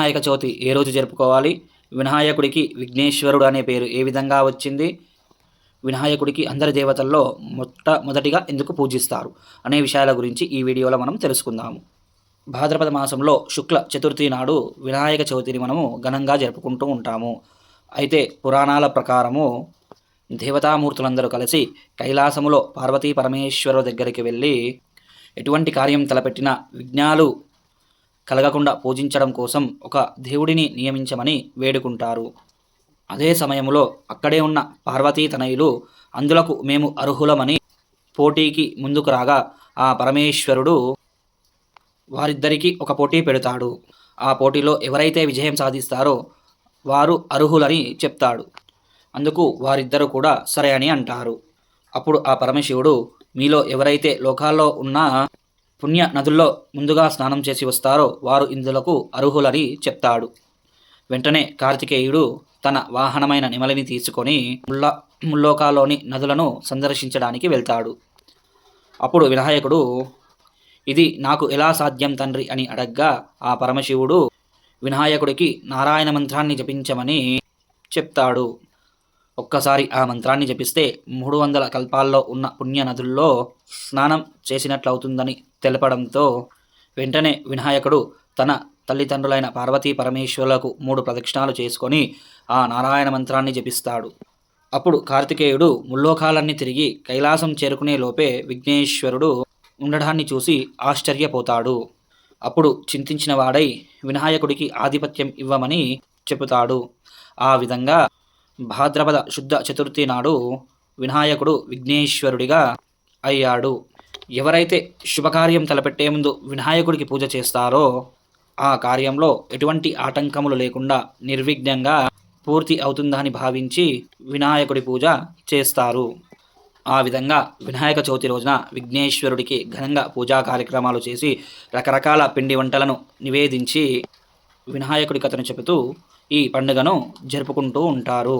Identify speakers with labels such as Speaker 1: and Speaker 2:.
Speaker 1: వినాయక చవితి ఏ రోజు జరుపుకోవాలి? వినాయకుడికి విఘ్నేశ్వరుడు అనే పేరు ఏ విధంగా వచ్చింది? వినాయకుడికి అందరి దేవతల్లో మొదటిగా ఎందుకు పూజిస్తారు అనే విషయాల గురించి ఈ వీడియోలో మనం తెలుసుకుందాము. భాద్రపద మాసంలో శుక్ల చతుర్థి నాడు వినాయక చవితిని మనము ఘనంగా జరుపుకుంటూ ఉంటాము. అయితే పురాణాల ప్రకారము దేవతామూర్తులందరూ కలిసి కైలాసములో పార్వతీ పరమేశ్వరుల దగ్గరికి వెళ్ళి ఎటువంటి కార్యం తలపెట్టినా విఘ్నాలు కలగకుండా పూజించడం కోసం ఒక దేవుడిని నియమించమని వేడుకుంటారు. అదే సమయంలో అక్కడే ఉన్న పార్వతీ తనయులు అందులకు మేము అర్హులమని పోటీకి ముందుకు రాగా ఆ పరమేశ్వరుడు వారిద్దరికీ ఒక పోటీ పెడతాడు. ఆ పోటీలో ఎవరైతే విజయం సాధిస్తారో వారు అర్హులని చెప్తాడు. అందుకు వారిద్దరూ కూడా సరే అని అంటారు. అప్పుడు ఆ పరమశివుడు మీలో ఎవరైతే లోకాల్లో ఉన్న పుణ్య నదుల్లో ముందుగా స్నానం చేసి వస్తారో వారు ఇందులకు అర్హులని చెప్తాడు. వెంటనే కార్తికేయుడు తన వాహనమైన నెమలిని తీసుకొని ముల్లోకాల్లోని నదులను సందర్శించడానికి వెళ్తాడు. అప్పుడు వినాయకుడు ఇది నాకు ఎలా సాధ్యం తండ్రి అని అడగ్గా ఆ పరమశివుడు వినాయకుడికి నారాయణ మంత్రాన్ని జపించమని చెప్తాడు. ఒక్కసారి ఆ మంత్రాన్ని జపిస్తే 300 కల్పాల్లో ఉన్న పుణ్య నదుల్లో స్నానం చేసినట్లవుతుందని తెలపడంతో వెంటనే వినాయకుడు తన తల్లిదండ్రులైన పార్వతీ పరమేశ్వరులకు 3 ప్రదక్షిణాలు చేసుకొని ఆ నారాయణ మంత్రాన్ని జపిస్తాడు. అప్పుడు కార్తికేయుడు ముల్లోకాలన్నీ తిరిగి కైలాసం చేరుకునే లోపే విఘ్నేశ్వరుడు ఉండడాన్ని చూసి ఆశ్చర్యపోతాడు. అప్పుడు చింతించిన వాడై వినాయకుడికి ఆధిపత్యం ఇవ్వమని చెబుతాడు. ఆ విధంగా భాద్రపద శుద్ధ చతుర్థి నాడు వినాయకుడు విఘ్నేశ్వరుడిగా అయ్యాడు. ఎవరైతే శుభకార్యం తలపెట్టే ముందు వినాయకుడికి పూజ చేస్తారో ఆ కార్యంలో ఎటువంటి ఆటంకములు లేకుండా నిర్విఘ్నంగా పూర్తి అవుతుందని భావించి వినాయకుడి పూజ చేస్తారు. ఆ విధంగా వినాయక చవితి రోజున విఘ్నేశ్వరుడికి ఘనంగా పూజా కార్యక్రమాలు చేసి రకరకాల పిండి వంటలను నివేదించి వినాయకుడి కథను చెబుతూ ఈ పండుగను జరుపుకుంటూ ఉంటారు.